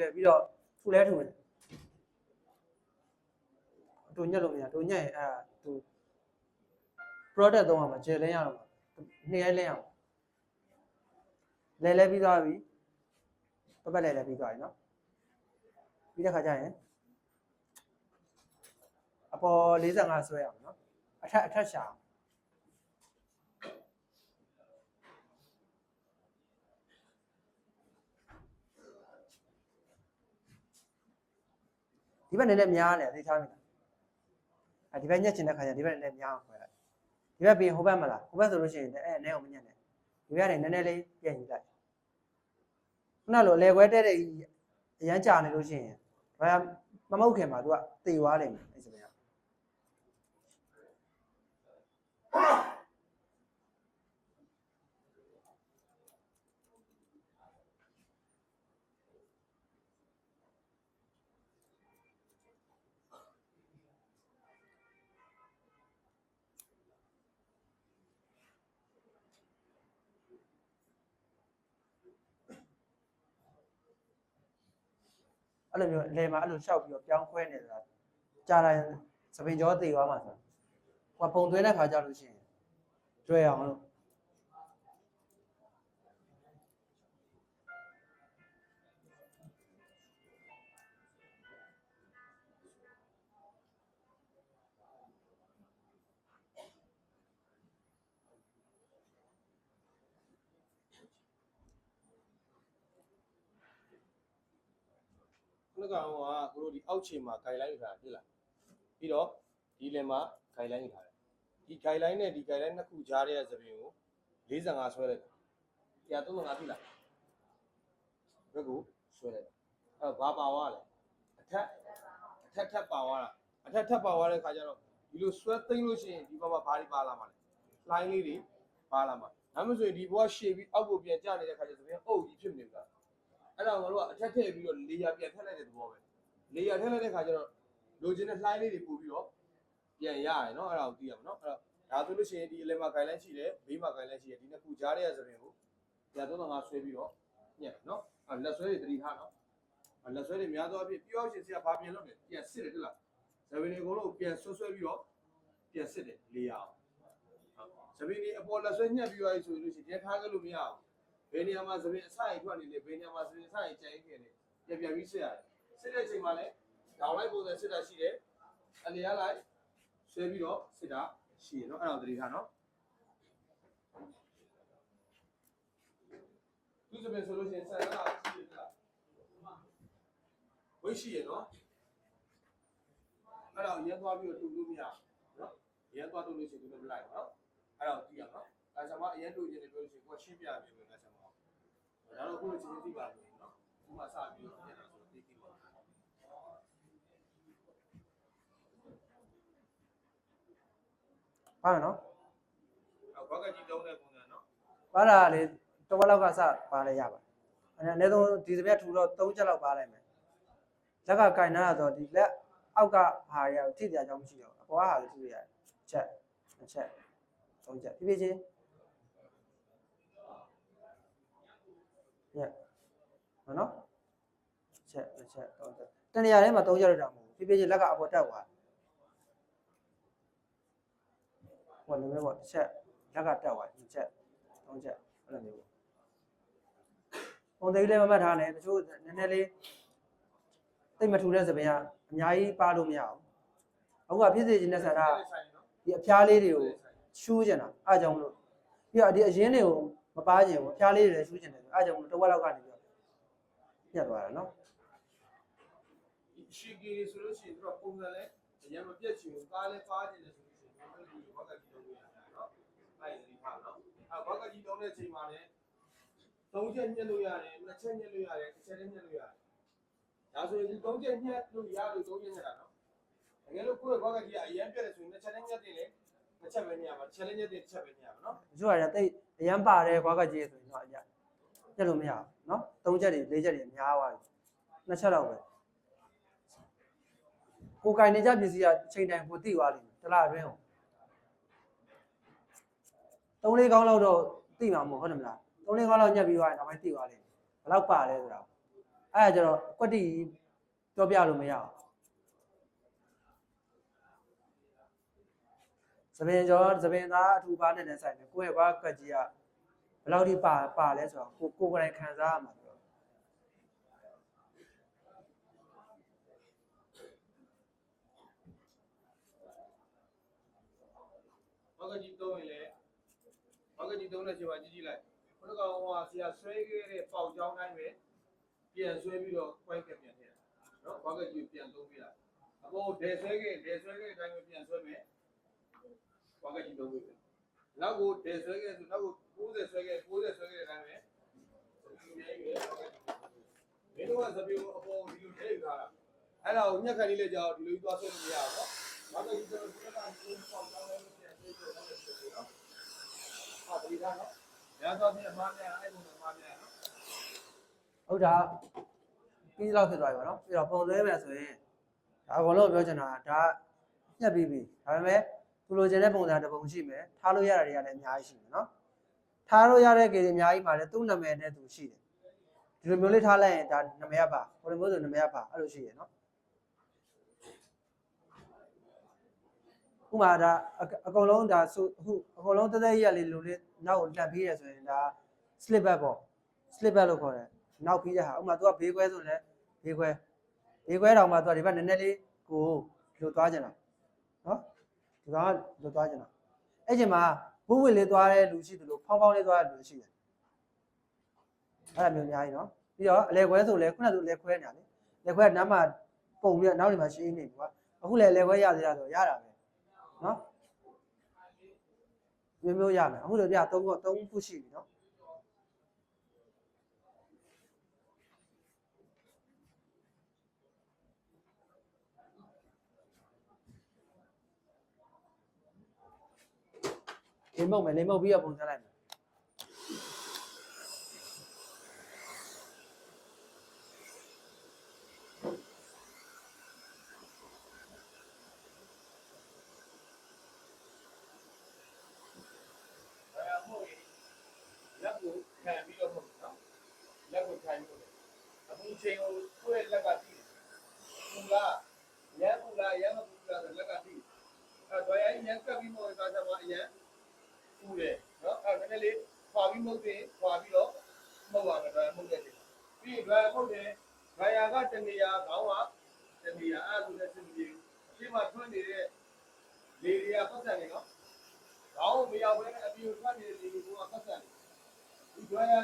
ပဲပြီးတော့ထူလဲထူတယ်တူညက်လို့မရတူညက်ရင်အဲ့ဒါသူ product သုံးအောင်မှာဂျယ်လင်းရအောင်နှစ်ရဲလင်းအောင်လဲပြီးသွားပြီပတ်လဲပြီးသွားပြီနော်ပြီးတဲ့ခါကျရင်အပေါ်45ဆွဲအောင်နော်အထက်ရှာအောင်ဒီဘက်နည်းနည်းများနေသိထားမိလားဒီဘက်ညက်ချင်တဲ့ခါကျဒီဘက်နည်းနည်းများအောင်ခွဲလိုက်ဒီဘက်ပြီးဟိုဘက်မလားဟိုဘက်ဆိုလို့ရှိရင်အဲ့အနေအောင်မညက်နဲ့ဒီဘက်ကနေနည်းနည်းလေးပြန်ယူလိုက်ခုနလိုအလဲခွဲတဲ့တဲ့အရန်ကြာနေလို့ရှိရင်ဘာမမဟုတ်ခင်မှာ तू ကတေသွားတယ်အဲ့စပယ်အဲ့လိုမျိုးအလဲမှာအဲ့လိုရှောက်ပြီးတော့ပြောင်းခွဲနေတာကြာတိုင်းစပင်ကြောတေသွားမှာဆိုဟိုပုံသွင်းတဲ့ခါကြလို့ရှိရင်ကျွဲအောင်လို့那个话，我哋အောက်ခြေမှာ guideline ထားတယ်လားပြီးတော့ဒီလင်မှာ guideline ထားတယ်ဒီ guideline နဲ့ဒီ guideline နှစ်ခုကြားတဲ့သပင်ကို45ဆွဲလိုက်တယ်135ပြီလားဘက်ကိုဆွဲလိုက်အဲ့ဘာပါသွားလဲအထက်ပါသွားတာအထက်ပါသွားတဲ့ခါကျတော့ဒီလိုဆွဲသိမ့်လို့ရှိရင်ဒီဘက်မှာဘာတွေပါလာမှာလဲလှိုင်းလေးတွေပါလာမှာဒါမှမဟုတ်ရင်ဒီဘက်ရှေ့ပြီးအောက်ကိုပြန်ကျနေတဲ့ခါကျသပင်အုပ်ကြီးဖြစ်နေပြီလားအဲ့တော့ငါတို့ကအထက်ထည့်ပြီးတော့လေယာပြန်ထည့်လိုက်တဲ့သဘောပဲလေယာထည့်လိုက်တဲ့ခါကျတော့လိုချင်တဲ့လှိုင်းလေးတွေပို့ပြီးတော့ပြန်ရရတယ်နော်အဲ့ဒါကိုသိရမှာနော်အဲ့တော့ဒါဆိုလို့ရှိရင်ဒီအလဲမှာ guideline ရှိတယ်ဘေးမှာ guideline ရှိတယ်ဒီနှစ်ခုကြားတဲ့သပင်ကို135ဆွဲပြီးတော့ညက်နော်အဲ့လက်ဆွဲတွေတတိထားနော်အဲ့လက်ဆွဲတွေများသောအားဖြင့်ပြောရှင်ဆရာဘာပြင်လုပ်လဲပြန်စစ်တယ်ဟုတ်လားသပင်တွေအကုန်လုံးပြန်ဆွဲပြီးတော့ပြန်စစ်တယ်လေယာအောင်သပင်တွေအပေါ်လက်ဆွဲညက်ပြီးသွားပြီဆိုလို့ရှိရင်ထားခဲ့လို့မရအောင်ဘယ်နေရာမှာသပင်အစရိတ်ထွက်နေလဲဘယ်နေရာမှာသပင်အစရိတ်ကျန်နေတယ်ပြန်ပြီးစစ်ရတယ်စစ်တဲ့အချိန်မှာလည်းဒေါင်လိုက်ပုံစံစစ်တာရှိတယ်အလျားလိုက်ဆွဲပြီးတော့စစ်တာရှိရနော်အဲ့ဒါကိုသတိထားနော်သူသပင်ဆိုလို့ရှိရင်ဆန်လာရှိရလားဝိရှိရနော်အဲ့ဒါကိုရဲသွားပြီးတော့တူလို့မရနော်ရဲသွားတူလို့ရှိရင်ဒီလိုမလိုက်နော်အဲ့ဒါကိုကြည့်ရနော်ဒါဆိုမှအရင်တူချင်းတွေပြောလို့ရှိရင်ကိုရှင်းပြပြမယ်ဒါဆိုမှဒါတော့ကိုယ်ချင်းသိပါမယ်နော်ဒီမှာစပြီးတော့ပြန်လာဆိုသိသိပါပါနော်ဘောက်ကကြီးတုံးတဲ့ပုံစံနော်ပါတာလေတဝက်လောက်ကစပါလဲရပါအနည်းဆုံးဒီစပြက်ထူတော့3ချက်လောက်ပါလိုက်မယ်လက်ကကင်နာတော့ဒီလက်အောက်ကဟာရထိစရာအကြောင်းမရှိတော့အပေါ်ကဟာလေးထူရတယ်ချက်2ချက်3ချက်ဖြည်းဖြည်းချင်းညက်နော်ချက်2ချက်3ချက်တနေရာထဲမှာ3ချက်လောက်တော့မဟုတ်ဘူးဖြည်းဖြည်းချင်းလက်ကအပေါ်တက်သွားဟိုလိုမျိုးပေါ့တစ်ချက်လက်ကတက်သွား2ချက်3ချက်အဲ့လိုမျိုးပုံသေးလေးမမှတ်ထားနဲ့တချို့နည်းနည်းလေးတိတ်မထူတဲ့စပင်ကအများကြီးပါလို့မရဘူးအခုကဖြစ်စေခြင်းနဲ့ဆန္ဒဒီအဖျားလေးတွေကိုရှူးကျင်တာအားကြောင့်မလို့ပြီးတော့ဒီအရင်တွေကိုမပါကျင်ဘူးအဖျားလေးတွေလည်းရှူးကျင်တယ်အားကြောင့်မလို့တစ်ဝက်လောက်ကနေပြီးတော့ပြတ်သွားတာနော်ရှီကီဆိုလို့ရှိရင်တော့ပုံစံလဲအရင်မပြတ်ချင်ဘူးကားလဲပါကျင်တယ်ဆိုလို့ရှိရင်ဘောက်ကကြီးတုံးလို့ရတယ်နော်အဲ့ဒီဖာနော်အဲ့ဘောက်ကကြီးတုံးတဲ့အချိန်မှာလည်း3ချက်ညှက်လို့ရတယ်2ချက်ညှက်လို့ရတယ်1ချက်နဲ့ညှက်လို့ရတယ်ဒါဆိုရင်ဒီ3ချက်ညှက်လို့ရလို့3ချက်ညှက်တာနော်တကယ်လို့ကိုယ့်ဘောက်ကကြီးကအရင်ပြတ်တယ်ဆိုရင်2ချက်နဲ့ညှက်တယ်လေ2ချက်ပဲညှက်မှာချက်နဲ့ညှက်တယ်1ချက်ပဲညှက်မှာနော်တချို့ကလည်းတိတ်အရန်ပါတယ်ဘောက်ကကြီးဆိုရင်တော့အကြညှက်လို့မရဘူးနော်3ချက်တွေ4ချက်တွေများသွားပြီ2ချက်လောက်ပဲကိုကင်နေကြပစ္စည်းကအချိန်တိုင်းကိုသိသွားလိမ့်မယ်တစ်လားအတွင်းကို3-4ခေါင်းလောက်တော့သိမှာမဟုတ်ဟုတ်တယ်မလား3-4ခေါင်းလောက်ညက်ပြီးသွားရင်နောက်ပိုင်းသိသွားလိမ့်မယ်ဘယ်လောက်ပါလဲဆိုတာအဲ့ အဲ့ဒါကျတော့ကွက်တီပြောပြလို့မရအောင်သပင်ကျော်သပင်သားအထူပါနဲ့လည်းဆိုင်တယ်ကိုယ့်ရဲ့ဘာကတ်ကြီးကဘယ်လောက်ထိပါလဲဆိုတော့ကိုယ်တိုင်ခံစားရမှာပြောဘာကကြီးသုံးရင်လေဘာကကြီးသုံးတဲ့ချိန်မှာကြည့်လိုက်ခုနကဟိုဆရာဆွဲခဲ့တဲ့ပေါက်ချောင်းတိုင်းပဲပြန်ဆွဲပြီးတော့ကွိုက်ကပြန်ထည့်နော်ဘာကကြီးပြန်သုံးပြတာအပေါ်ဒဲဆွဲခဲ့အတိုင်းပဲပြန်ဆွဲမယ်ဘာကကြီးသုံးပြီနောက်ကိုဒဲဆွဲခဲ့ဆိုနောက်ကို60ဆွဲခဲ့တဲ့အတိုင်းပဲဒီလိုကသပြေကိုအပေါ်ဒီလိုထည့်ထားတာအဲ့ဒါကိုညက်ခဏလေးလေးကြောက်ဒီလိုကြီးသွားဆွဲလို့မရဘူးနော်ဘာကကြီးကျွန်တော်ဒီကပေါက်ချောင်းတိုင်းပြန်ဆွဲပြီးတော့နော်ဟာဒီကနော်ရသော်ပြအမှားများအဲ့လိုအမှားများနော်ဟုတ်တာပြီးတော့ဖြစ်သွားပြီပေါ့နော်ပြီးတော့ပုံသွဲမယ်ဆိုရင်ဒါအကုန်လုံးပြောချင်တာဒါညှက်ပြီးပြီဒါပေမဲ့သူလိုချင်တဲ့ပုံစံတစ်ပုံရှိမယ်ထားလို့ရတာတွေကလည်းအများကြီးရှိမယ်နော်ထားလို့ရတဲ့ကေတွေအများကြီးပါလေသူ့နာမည်နဲ့သူရှိတယ်ဒီလိုမျိုးလေးထားလိုက်ရင်ဒါနာမည်ကပါဟိုလိုမျိုးဆိုနာမည်ကပါအဲ့လိုရှိရနော်ဥမာဒါအကုန်လုံးဒါဆိုအခုအကုန်လုံးတသက်ရက်လေးလိုလေးနောက်ကိုလှန်ပြီးရဆိုရင်ဒါ slip back ပေါ့ slip back လို့ခေါ်တယ်နောက်ပြီးတဲ့ဟာဥမာ तू ကဘေးခွဲဆိုလည်းဘေးခွဲတောင်မှ तू ဒီဘက်နည်းနည်းလေးကိုဒီလိုသွားကြတာနော်ဒီကောင်ကဒီလိုသွားကြတာအဲ့ချိန်မှာဘုံဝင်လေးသွားတဲ့လူရှိသလိုဖောင်းလေးသွားတဲ့လူရှိတယ်အဲ့ဒါမျိုးအများကြီးနော်ပြီးတော့အလဲခွဲဆိုလည်းခုနကသူလဲခွဲနေတာလေလဲခွဲနားမှာပုံပြီးတော့နောက်ဒီမှာရှင်းနေပြီကွာအခုလည်းလဲခွဲရသေးတာဆိုရတာပဲနော်မျိုးရမယ်အခုလိုပြ3ခုရှိပြီနော်လိမ့်မုတ်မယ်လိမ့်မုတ်ပြီးတော့ပုံစံလိုက်မယ်လက်ကိုခံပြီးတော့ဟုတ်နော်လက်ကိုခံပြီးတော့အခုချိန်ကိုကိုယ့်ရဲ့လက်ကတီးဘူးလားရမ်းဘူးလားရမ်းမဘူးလားဆိုလက်ကတီးအဲ့တော့ရမ်းကပ်ပြီးတော့ကားစားမှာအရန်ဘူးတယ်နော်အဲ့နည်းနည်းလေးခွာပြီးမဟုတ်သေးခွာပြီးတော့မဟုတ်ပါနဲ့တော့မဟုတ်တဲ့ပြီးတော့ဟုတ်တယ်ခါယာကတနေရာခေါင်းကတနေရာအဲ့ဒါဆိုလည်းစင်ပြီးဒီမှာထွန်းနေတဲ့လေတွေကပတ်သက်နေနော်ခေါင်းမရောက်ဘဲနဲ့အပြင်ထွက်နေတဲ့လေတွေကပတ်သက်နေဒီတော့